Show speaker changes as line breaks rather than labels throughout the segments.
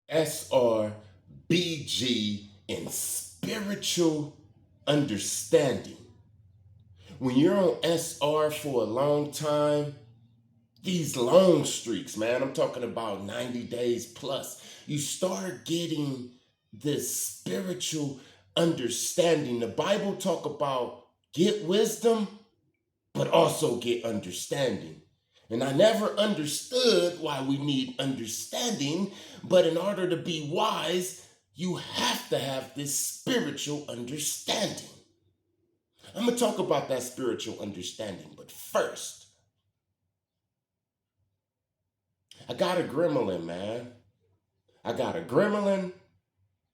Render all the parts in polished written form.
SR&BG in spiritual understanding. When you're on SR for a long time, these long streaks, man, I'm talking about 90 days plus, you start getting this spiritual understanding. The Bible talk about get wisdom, but also get understanding. And I never understood why we need understanding, but in order to be wise, you have to have this spiritual understanding. I'm going to talk about that spiritual understanding, but first, I got a gremlin, man. I got a gremlin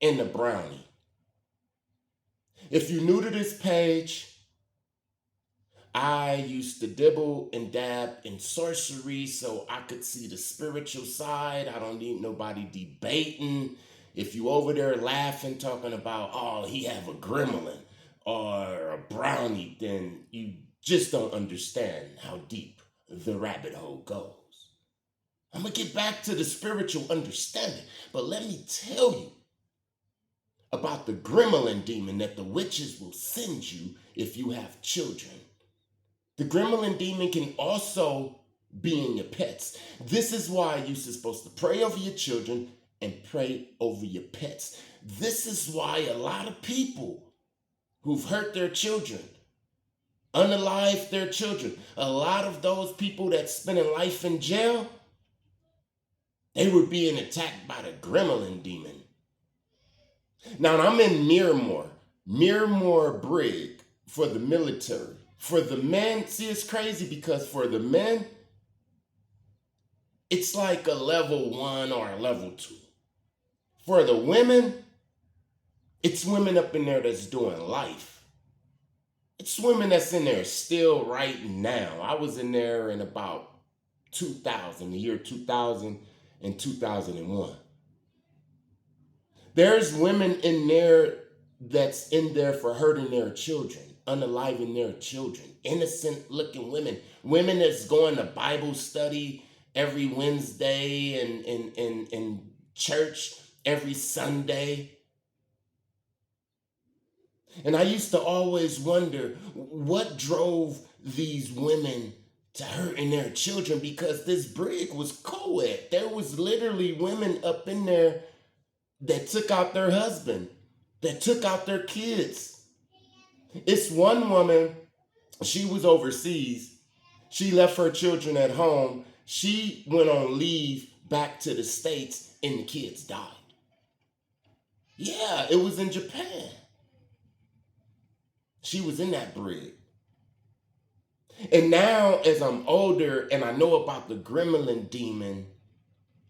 and a brownie. If you're new to this page, I used to dibble and dab in sorcery so I could see the spiritual side. I don't need nobody debating. If you over there laughing, talking about, oh, he have a gremlin or a brownie, then you just don't understand how deep the rabbit hole goes. I'm going to get back to the spiritual understanding, but let me tell you about the gremlin demon that the witches will send you if you have children. The gremlin demon can also be in your pets. This is why you're supposed to pray over your children and pray over your pets. This is why a lot of people who've hurt their children, unalived their children, a lot of those people that spending life in jail, they were being attacked by the gremlin demon. Now I'm in Miramore Brig for the military. For the men, see, it's crazy because for the men, it's like a level 1 or a level 2. For the women, it's women up in there that's doing life. It's women that's in there still right now. I was in there in about 2000, the year 2000 and 2001. There's women in there that's in there for hurting their children, unaliving their children, innocent looking women, women that's going to Bible study every Wednesday and church every Sunday. And I used to always wonder what drove these women to hurting their children, because this brig was co-ed. There was literally women up in there that took out their husband, that took out their kids. It's one woman, she was overseas. She left her children at home. She went on leave back to the States and the kids died. Yeah, it was in Japan. She was in that brig. And now, as I'm older and I know about the gremlin demon,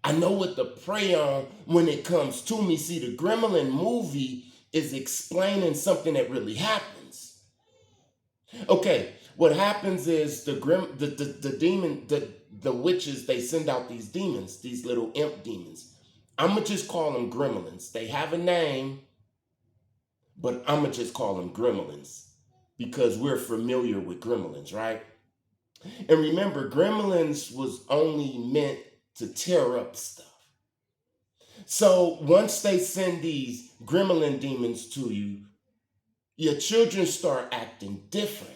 I know what to pray on when it comes to me. See, the gremlin movie is explaining something that really happens. Okay, what happens is the demon, the witches, they send out these demons, these little imp demons. I'm gonna just call them gremlins. They have a name, but I'm gonna just call them gremlins because we're familiar with gremlins, right? And remember, gremlins was only meant to tear up stuff. So once they send these gremlin demons to you, your children start acting different.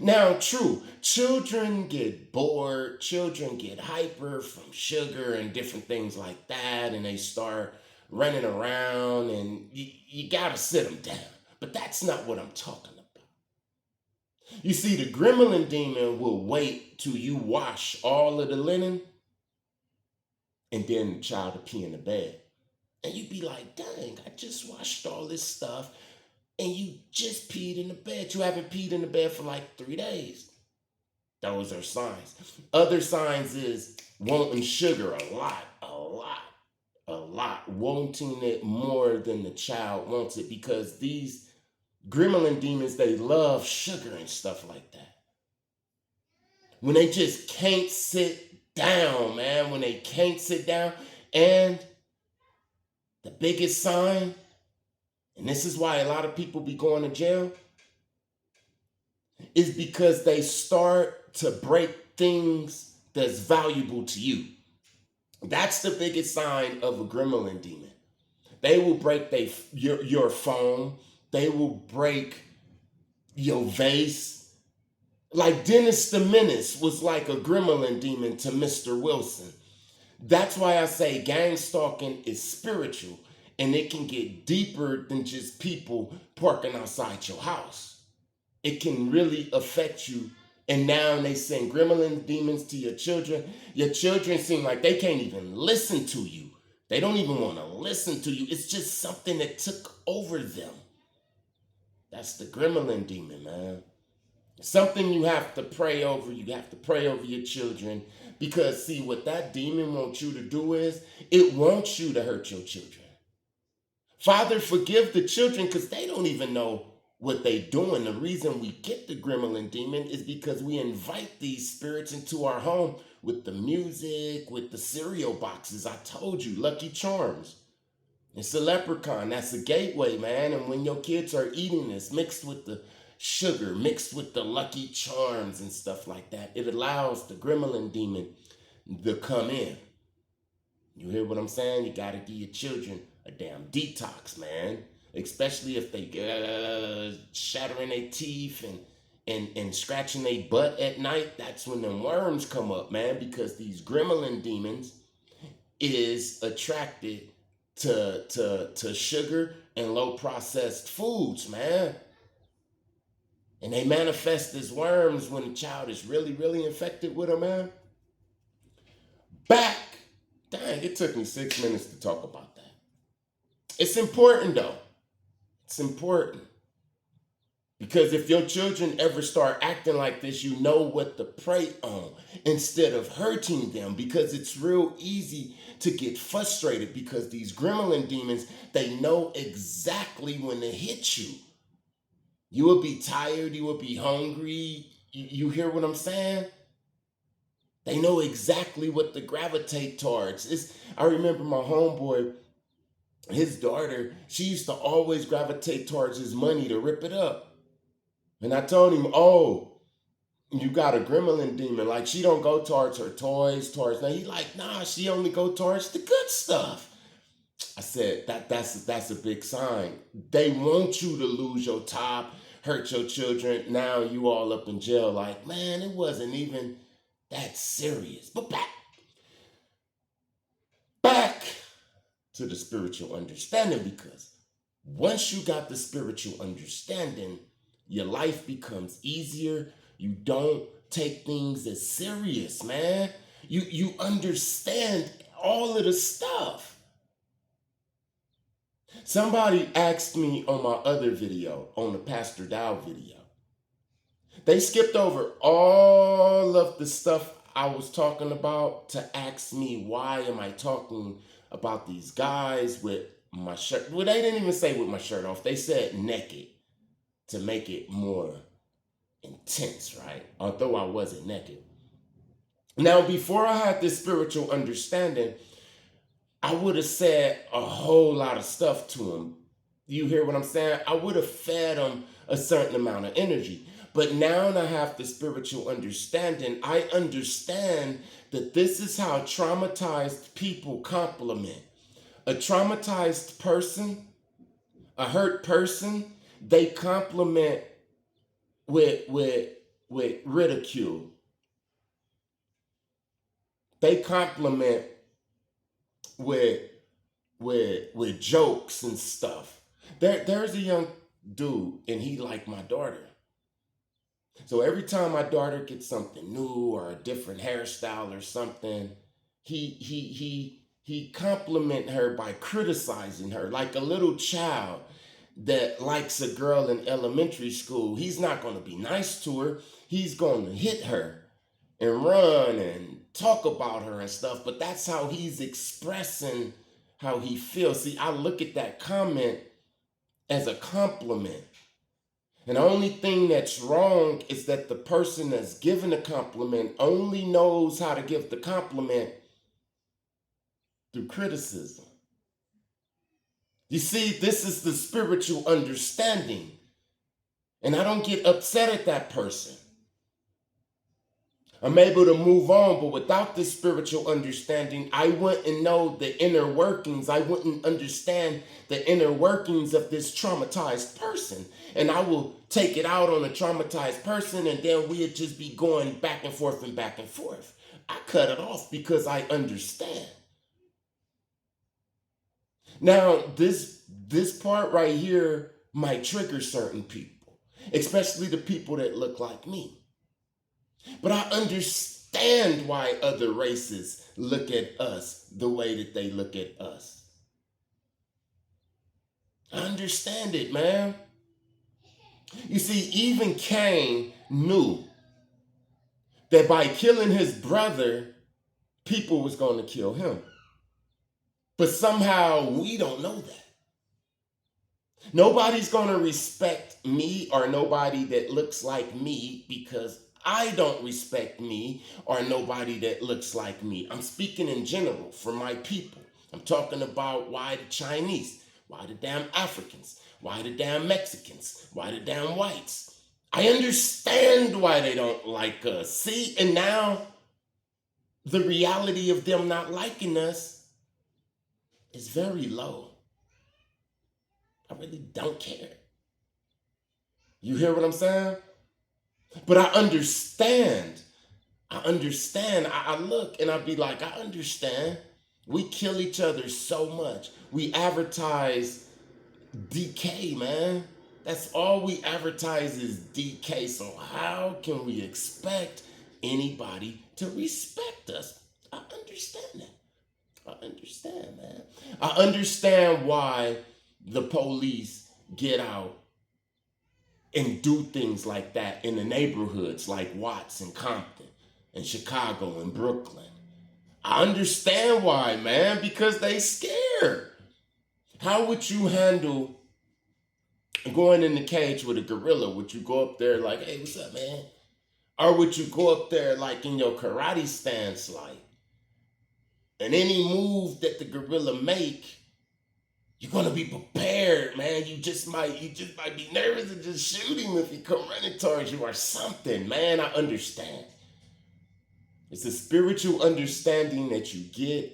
Now, true, children get bored, children get hyper from sugar and different things like that, and they start running around, and you gotta sit them down. But that's not what I'm talking about. You see, the gremlin demon will wait till you wash all of the linen, and then the child will pee in the bed. And you'd be like, dang, I just washed all this stuff, and you just peed in the bed. You haven't peed in the bed for like 3 days. Those are signs. Other signs is wanting sugar a lot, wanting it more than the child wants it, because these gremlin demons, they love sugar and stuff like that. When they just can't sit down, man, when they can't sit down. And the biggest sign, and this is why a lot of people be going to jail, is because they start to break things that's valuable to you. That's the biggest sign of a gremlin demon. They will break your phone. They will break your vase. Like Dennis the Menace was like a gremlin demon to Mr. Wilson. That's why I say gang stalking is spiritual, and it can get deeper than just people parking outside your house. It can really affect you. And now they send gremlin demons to your children. Your children seem like they can't even listen to you. They don't even want to listen to you. It's just something that took over them. That's the gremlin demon, man. Something you have to pray over. You have to pray over your children. Because, see, what that demon wants you to do is, it wants you to hurt your children. Father, forgive the children because they don't even know what they doing. The reason we get the gremlin demon is because we invite these spirits into our home with the music, with the cereal boxes. I told you, Lucky Charms. It's a leprechaun. That's a gateway, man. And when your kids are eating this, mixed with the sugar, mixed with the Lucky Charms and stuff like that, it allows the gremlin demon to come in. You hear what I'm saying? You got to give your children a damn detox, man. Especially if they shattering their teeth and scratching their butt at night. That's when the worms come up, man. Because these gremlin demons is attracted to sugar and low processed foods, man. And they manifest as worms when the child is really, really infected with them, man. Back. Dang, it took me 6 minutes to talk about that. It's important, though. It's important. Because if your children ever start acting like this, you know what to pray on instead of hurting them. Because it's real easy to get frustrated because these gremlin demons, they know exactly when to hit you. You will be tired. You will be hungry. You hear what I'm saying? They know exactly what to gravitate towards. I remember my homeboy, his daughter, she used to always gravitate towards his money to rip it up. And I told him, oh, you got a gremlin demon. Like, she don't go towards her toys, now. He like, nah, she only go towards the good stuff. I said, that's a big sign. They want you to lose your top, hurt your children. Now you all up in jail like, man, it wasn't even that serious. But back to the spiritual understanding, because once you got the spiritual understanding, your life becomes easier. You don't take things as serious, man. You understand all of the stuff. Somebody asked me on my other video, on the Pastor Dow video, they skipped over all of the stuff I was talking about to ask me, why am I talking about these guys with my shirt? Well, they didn't even say with my shirt off. They said naked to make it more intense, right? Although I wasn't naked. Now, before I had this spiritual understanding, I would have said a whole lot of stuff to them. You hear what I'm saying? I would have fed them a certain amount of energy. But now that I have the spiritual understanding, I understand that this is how traumatized people compliment. A traumatized person, a hurt person, they compliment with ridicule. They compliment with jokes and stuff. There's a young dude, and he like my daughter. So every time my daughter gets something new or a different hairstyle or something, he compliment her by criticizing her like a little child that likes a girl in elementary school. He's not going to be nice to her. He's going to hit her and run and talk about her and stuff. But that's how he's expressing how he feels. See, I look at that comment as a compliment. And the only thing that's wrong is that the person that's giving the compliment only knows how to give the compliment through criticism. You see, this is the spiritual understanding. And I don't get upset at that person. I'm able to move on, but without this spiritual understanding, I wouldn't know the inner workings. I wouldn't understand the inner workings of this traumatized person. And I will take it out on a traumatized person, and then we'd just be going back and forth and back and forth. I cut it off because I understand. Now, this part right here might trigger certain people, especially the people that look like me. But I understand why other races look at us the way that they look at us. I understand it, man. You see, even Cain knew that by killing his brother, people was going to kill him. But somehow we don't know that. Nobody's going to respect me or nobody that looks like me because I don't respect me or nobody that looks like me. I'm speaking in general for my people. I'm talking about why the Chinese, why the damn Africans, why the damn Mexicans, why the damn whites. I understand why they don't like us. See, and now the reality of them not liking us is very low. I really don't care. You hear what I'm saying? But I understand. I look and I be like, I understand. We kill each other so much. We advertise decay, man. That's all we advertise is decay. So how can we expect anybody to respect us? I understand that. I understand, man. I understand why the police get out and do things like that in the neighborhoods like Watts and Compton and Chicago and Brooklyn. I understand why, man, because they scared. How would you handle going in the cage with a gorilla? Would you go up there like, hey, what's up, man? Or would you go up there like in your karate stance, like, and any move that the gorilla make, you're gonna be prepared, man. You just might be nervous and just shoot him if he come running towards you or something, man. I understand. It's a spiritual understanding that you get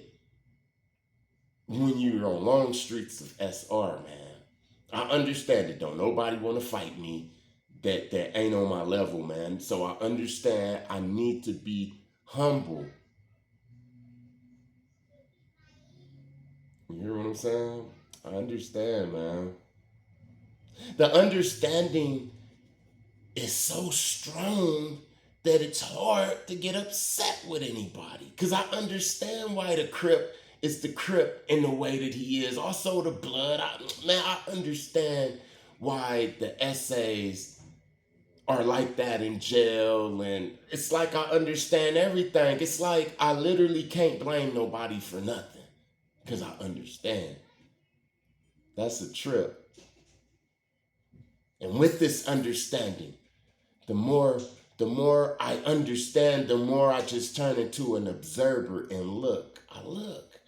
when you're on long streets of SR, man. I understand it. Don't nobody want to fight me that ain't on my level, man. So I understand I need to be humble. You hear what I'm saying? I understand, man. The understanding is so strong that it's hard to get upset with anybody. Because I understand why the Crip is the Crip in the way that he is. Also the blood. I understand why the essays are like that in jail. And it's like I understand everything. It's like I literally can't blame nobody for nothing. Because I understand. That's a trip. And with this understanding, the more I understand, the more I just turn into an observer and look. I look.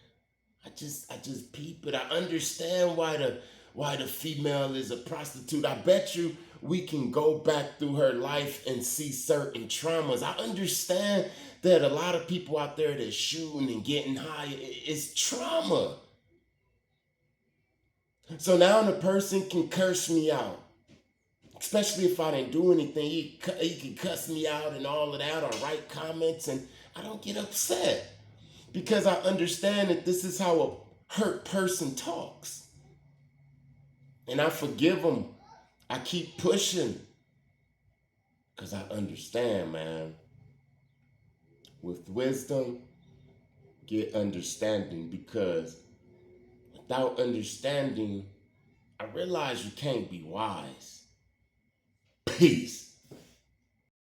I just peep it. I understand why the female is a prostitute. I bet you we can go back through her life and see certain traumas. I understand that a lot of people out there that's shooting and getting high, it's trauma. So now the person can curse me out. Especially if I didn't do anything, he can cuss me out and all of that or write comments, and I don't get upset because I understand that this is how a hurt person talks. And I forgive them. I keep pushing because I understand, man. With wisdom, get understanding, because without understanding, I realize you can't be wise. Peace.